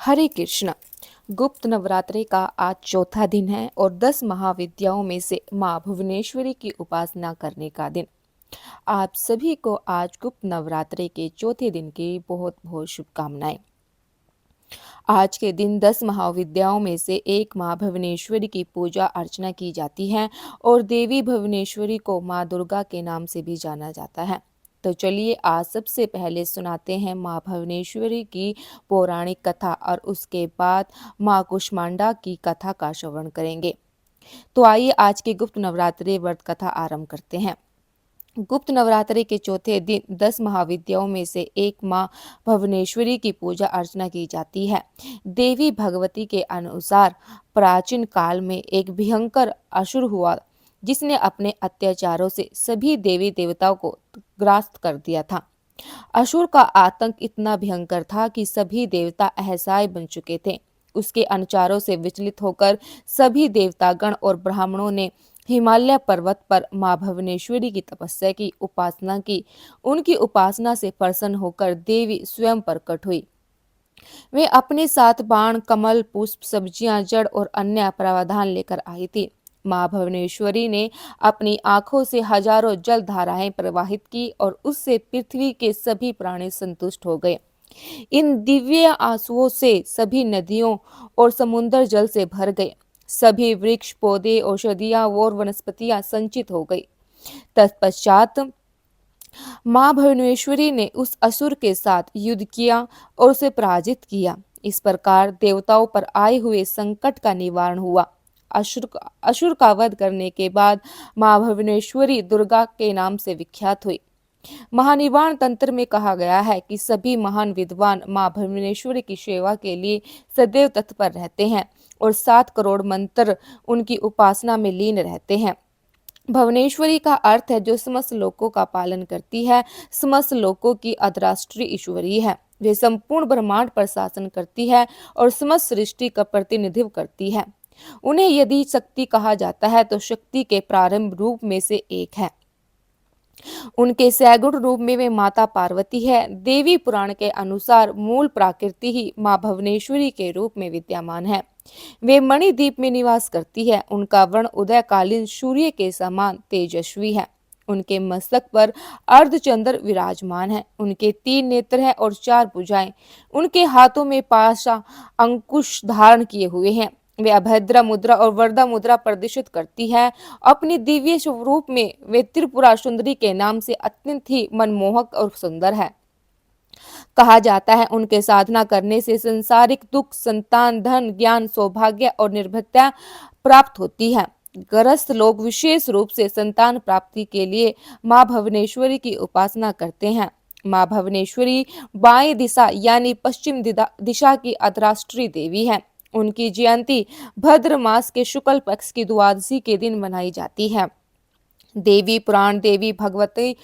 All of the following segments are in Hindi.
हरे कृष्ण। गुप्त नवरात्रि का आज चौथा दिन है और 10 महाविद्याओं में से माँ भुवनेश्वरी की उपासना करने का दिन। आप सभी को आज गुप्त नवरात्रि के चौथे दिन की बहुत बहुत शुभकामनाएं। आज के दिन 10 महाविद्याओं में से एक माँ भुवनेश्वरी की पूजा अर्चना की जाती है और देवी भुवनेश्वरी को माँ दुर्गा के नाम से भी जाना जाता है। तो चलिए आज सबसे पहले सुनाते हैं माँ भुवनेश्वरी की पौराणिक कथा और उसके बाद माँ कुष्मांडा की कथा का श्रवण करेंगे। तो आइए आज की गुप्त नवरात्रि व्रत कथा आरंभ करते हैं। गुप्त नवरात्रि के चौथे दिन 10 महाविद्याओं में से एक माँ भुवनेश्वरी की पूजा अर्चना की जाती है। देवी भगवती के अनुसार प्राचीन काल में एक भयंकर असुर हुआ जिसने अपने अत्याचारों से सभी देवी देवताओं को ग्रास्त कर दिया था। असुर का आतंक इतना भयंकर था कि सभी देवता असहाय बन चुके थे। उसके अनुचारों से विचलित होकर सभी देवतागण और ब्राह्मणों ने हिमालय पर्वत पर मां भुवनेश्वरी की तपस्या की उपासना की। उनकी उपासना से प्रसन्न होकर देवी स्वयं प्रकट हुई। वे अपने साथ बाण, कमल, पुष्प, सब्जियां, जड़ और अन्य प्रावधान लेकर आई थी। मां भुवनेश्वरी ने अपनी आंखों से हजारों जल धाराएं प्रवाहित की और उससे पृथ्वी के सभी प्राणी संतुष्ट हो गए। इन दिव्य आंसुओं से सभी नदियों और समुद्र जल से भर गए। सभी वृक्ष, पौधे, औषधियां और वनस्पतियां संचित हो गई। तत्पश्चात मां भुवनेश्वरी ने उस असुर के साथ युद्ध किया और उसे पराजित किया। इस प्रकार देवताओं पर आए हुए संकट का निवारण हुआ। असुर का वध करने के बाद मां भुवनेश्वरी दुर्गा के नाम से विख्यात हुई। महानिवाण तंत्र में कहा गया है कि सभी महान विद्वान मां भुवनेश्वरी की सेवा के लिए सदैव तत्पर रहते हैं और 7 करोड़ मंत्र उनकी उपासना में लीन रहते हैं। भुवनेश्वरी का अर्थ है जो समस्त लोकों का पालन करती है, समस्त लोकों की अधिष्ठात्री ईश्वरी है। वे संपूर्ण ब्रह्मांड पर शासन करती है और समस्त सृष्टि का प्रतिनिधित्व करती है। उन्हें यदि शक्ति कहा जाता है तो शक्ति के प्रारंभ रूप में से एक है। उनके सैगुण रूप में वे माता पार्वती है। देवी पुराण के अनुसार मूल प्रकृति ही मां भुवनेश्वरी के रूप में विद्यमान है। वे मणिद्वीप में निवास करती है। उनका वर्ण उदयकालीन सूर्य के समान तेजस्वी है। उनके मस्तक पर अर्धचंद्र विराजमान है। उनके 3 नेत्र हैं और 4 भुजाएं। उनके हाथों में पाशा अंकुश धारण किए हुए हैं। वे अभद्रा मुद्रा और वरदा मुद्रा प्रदर्शित करती है। अपनी दिव्य स्वरूप में वे त्रिपुरा सुंदरी के नाम से अत्यंत ही मनमोहक और सुंदर है। कहा जाता है उनके साधना करने से संसारिक दुख, संतान, धन, ज्ञान, सौभाग्य और निर्भयता प्राप्त होती है। गृहस्थ लोग विशेष रूप से संतान प्राप्ति के लिए मां भुवनेश्वरी की उपासना करते हैं। मां भुवनेश्वरी बाएं दिशा यानी पश्चिम दिशा की अधिष्ठात्री देवी है। उनकी जयंती भद्र मास के शुक्ल पक्ष की द्वादशी के दिन मनाई जाती है। देवी पुराण, देवी भगवती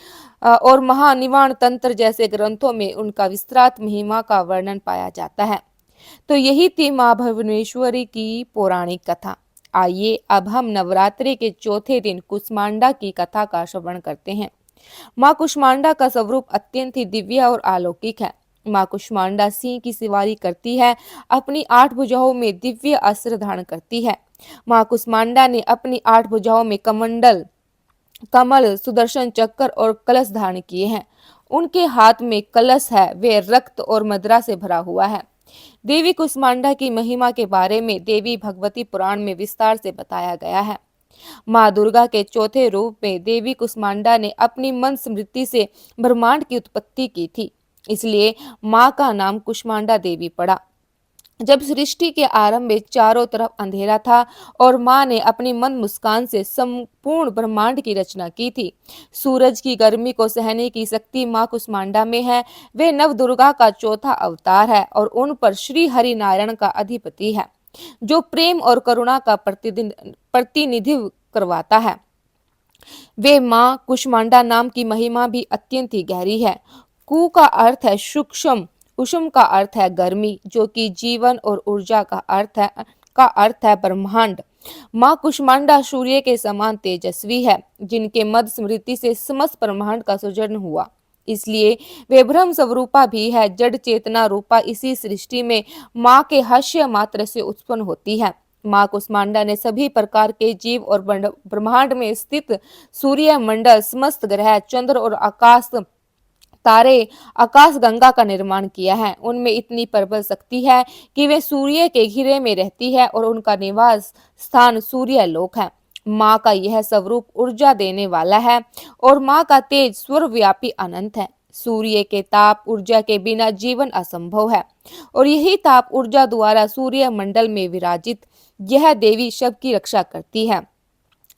और महानिवाण तंत्र जैसे ग्रंथों में उनका विस्तृत महिमा का वर्णन पाया जाता है। तो यही थी मां भुवनेश्वरी की पौराणिक कथा। आइए अब हम नवरात्रि के चौथे दिन कुष्मांडा की कथा का श्रवण करते हैं। मां कुष्मांडा का स्वरूप अत्यंत ही दिव्य और अलौकिक है। मां कुष्मांडा सिंह की सवारी करती है। अपनी 8 भुजाओं में दिव्य अस्त्र धारण करती है। मां कुष्मांडा ने अपनी 8 भुजाओं में कमंडल, कमल, सुदर्शन चक्र और कलश धारण किए हैं। उनके हाथ में कलश है, वे रक्त और मदिरा से भरा हुआ है। देवी कुष्मांडा की महिमा के बारे में देवी भगवती पुराण में विस्तार से बताया गया है। माँ दुर्गा के चौथे रूप में देवी कुष्मांडा ने अपनी मन स्मृति से ब्रह्मांड की उत्पत्ति की थी, इसलिए माँ का नाम कुष्मांडा देवी पड़ा। जब सृष्टि के आरंभ में चारों तरफ अंधेरा था और माँ ने अपनी मन मुस्कान से संपूर्ण ब्रह्मांड की रचना की थी। सूरज की गर्मी को सहने की शक्ति माँ कुष्मांडा में है। वे नव दुर्गा का चौथा अवतार है और उन पर श्री हरि नारायण का अधिपति है, जो प्रेम और करुणा का प्रतिनिधित्व करवाता है। वे माँ कुष्मांडा नाम की महिमा भी अत्यंत ही गहरी है। कु का अर्थ है सूक्ष्म, कुसुम का अर्थ है गर्मी, जो कि जीवन और ऊर्जा का अर्थ है ब्रह्मांड। माँ कुष्मांडा सूर्य के समान तेजस्वी है, जिनके मद स्मृति से समस्त ब्रह्मांड का सृजन हुआ। इसलिए वे ब्रह्म स्वरूपा भी है। जड़ चेतना रूपा इसी सृष्टि में माँ के हास्य मात्र से उत्पन्न होती है। माँ कुष्मांडा ने सभी प्रकार के जीव और ब्रह्मांड में स्थित सूर्य मंडल, समस्त ग्रह, चंद्र और आकाश तारे, आकाश गंगा का निर्माण किया है। उनमें इतनी प्रबल शक्ति है कि वे सूर्य के घेरे में रहती है और उनका निवास स्थान सूर्य लोक है। माँ का यह स्वरूप ऊर्जा देने वाला है और माँ का तेज सर्वव्यापी अनंत है। सूर्य के ताप ऊर्जा के बिना जीवन असंभव है और यही ताप ऊर्जा द्वारा सूर्य मंडल में विराजित यह देवी सबकी रक्षा करती है।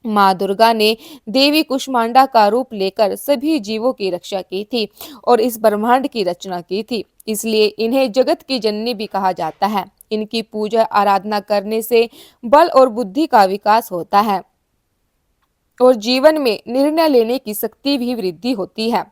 माँ दुर्गा ने देवी कुष्मांडा का रूप लेकर सभी जीवों की रक्षा की थी और इस ब्रह्मांड की रचना की थी। इसलिए इन्हें जगत की जननी भी कहा जाता है। इनकी पूजा आराधना करने से बल और बुद्धि का विकास होता है और जीवन में निर्णय लेने की शक्ति भी वृद्धि होती है।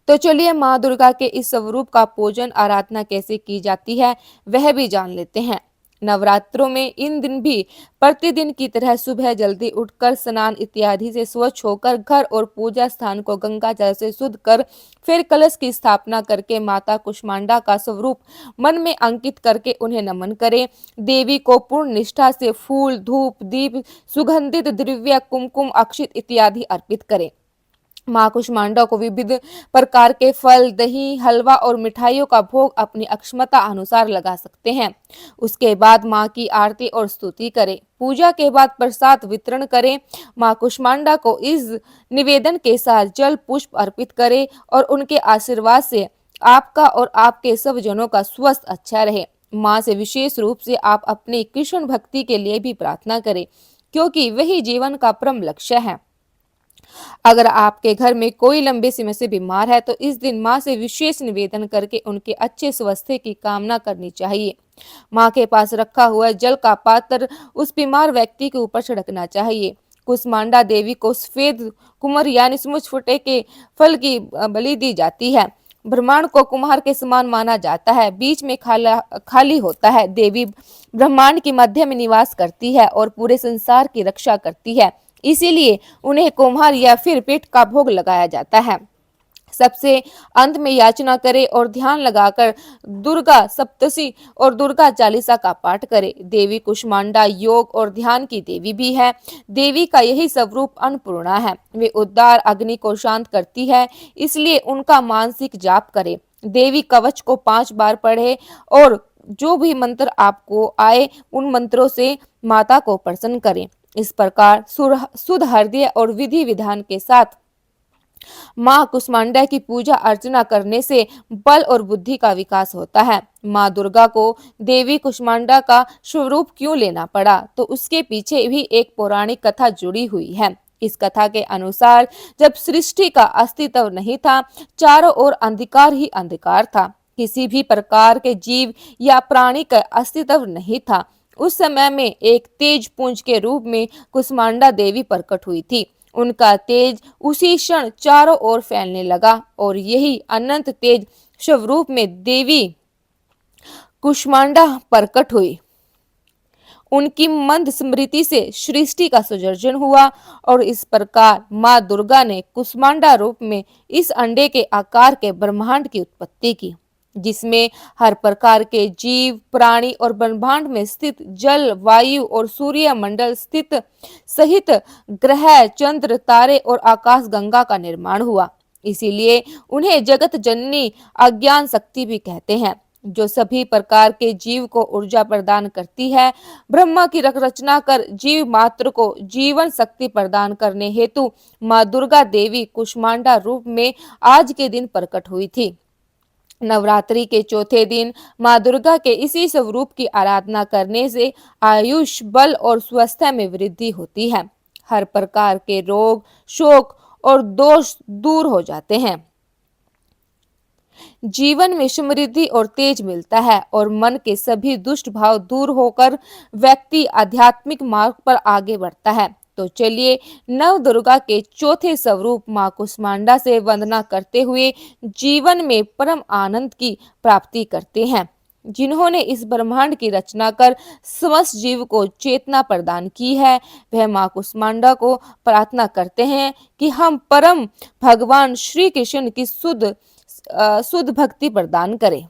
तो चलिए माँ दुर्गा के इस स्वरूप का पूजन आराधना कैसे की जाती है वह भी जान लेते हैं। नवरात्रों में इन दिन भी प्रतिदिन की तरह सुबह जल्दी उठकर स्नान इत्यादि से स्वच्छ होकर घर और पूजा स्थान को गंगा जल से शुद्ध कर फिर कलश की स्थापना करके माता कुष्मांडा का स्वरूप मन में अंकित करके उन्हें नमन करें। देवी को पूर्ण निष्ठा से फूल, धूप, दीप, सुगंधित द्रव्य, कुमकुम, अक्षत इत्यादि अर्पित करें। माँ कुष्मांडा को विविध प्रकार के फल, दही, हलवा और मिठाइयों का भोग अपनी अक्षमता अनुसार लगा सकते हैं। उसके बाद माँ की आरती और स्तुति करें। पूजा के बाद प्रसाद वितरण करें। माँ कुष्मांडा को इस निवेदन के साथ जल पुष्प अर्पित करें और उनके आशीर्वाद से आपका और आपके सब जनों का स्वास्थ्य अच्छा रहे। माँ से विशेष रूप से आप अपनी कृष्ण भक्ति के लिए भी प्रार्थना करें, क्योंकि वही जीवन का परम लक्ष्य है। अगर आपके घर में कोई लंबे समय से बीमार है तो इस दिन माँ से विशेष निवेदन करके उनके अच्छे स्वास्थ्य की कामना करनी चाहिए। माँ के पास रखा हुआ जल का पात्र उस बीमार व्यक्ति के ऊपर छिड़कना चाहिए। कुष्मांडा देवी को सफेद कुमर यानी समुच फुटे के फल की बलि दी जाती है। ब्रह्मांड को कुम्हार के समान माना जाता है। बीच में खाली होता है। देवी ब्रह्मांड के मध्य में निवास करती है और पूरे संसार की रक्षा करती है। इसीलिए उन्हें कुम्हार या फिर पीठ का भोग लगाया जाता है। सबसे अंत में याचना करें और ध्यान लगाकर दुर्गा सप्तशती और दुर्गा चालीसा का पाठ करें। देवी कुष्मांडा योग और ध्यान की देवी भी है। देवी का यही स्वरूप अन्नपूर्णा है। वे उद्दार अग्नि को शांत करती है, इसलिए उनका मानसिक जाप करें। देवी कवच को 5 बार पढ़े और जो भी मंत्र आपको आए उन मंत्रों से माता को प्रसन्न करें। इस प्रकार शुद्ध हृदय और विधि विधान के साथ माँ कुष्मांडा की पूजा अर्चना करने से बल और बुद्धि का विकास होता है। माँ दुर्गा को देवी कुष्मांडा का स्वरूप क्यों लेना पड़ा, तो उसके पीछे भी एक पौराणिक कथा जुड़ी हुई है। इस कथा के अनुसार जब सृष्टि का अस्तित्व नहीं था, चारों ओर अंधकार ही अंधकार था, किसी भी प्रकार के जीव या प्राणी का अस्तित्व नहीं था। उस समय में एक तेज पुंज के रूप में कुष्मांडा देवी प्रकट हुई थी। उनका तेज उसी क्षण चारों ओर फैलने लगा और यही अनंत तेज स्वरूप में देवी कुष्मांडा प्रकट हुई। उनकी मंद स्मृति से सृष्टि का सृजन हुआ और इस प्रकार माँ दुर्गा ने कुष्मांडा रूप में इस अंडे के आकार के ब्रह्मांड की उत्पत्ति की, जिसमें हर प्रकार के जीव, प्राणी और ब्रह्मांड में स्थित जल, वायु और सूर्य मंडल स्थित सहित ग्रह, चंद्र, तारे और आकाश गंगा का निर्माण हुआ। इसीलिए उन्हें जगत जननी अज्ञान शक्ति भी कहते हैं, जो सभी प्रकार के जीव को ऊर्जा प्रदान करती है। ब्रह्मा की रचना कर जीव मात्र को जीवन शक्ति प्रदान करने हेतु माँ दुर्गा देवी कुष्मांडा रूप में आज के दिन प्रकट हुई थी। नवरात्रि के चौथे दिन माँ दुर्गा के इसी स्वरूप की आराधना करने से आयुष, बल और स्वास्थ्य में वृद्धि होती है। हर प्रकार के रोग, शोक और दोष दूर हो जाते हैं। जीवन में समृद्धि और तेज मिलता है और मन के सभी दुष्ट भाव दूर होकर व्यक्ति आध्यात्मिक मार्ग पर आगे बढ़ता है। तो चलिए नव दुर्गा के चौथे स्वरूप माँ कुष्मांडा से वंदना करते हुए जीवन में परम आनंद की प्राप्ति करते हैं। जिन्होंने इस ब्रह्मांड की रचना कर समस्त जीव को चेतना प्रदान की है, वह माँ कुष्मांडा को प्रार्थना करते हैं कि हम परम भगवान श्री कृष्ण की शुद्ध भक्ति प्रदान करें।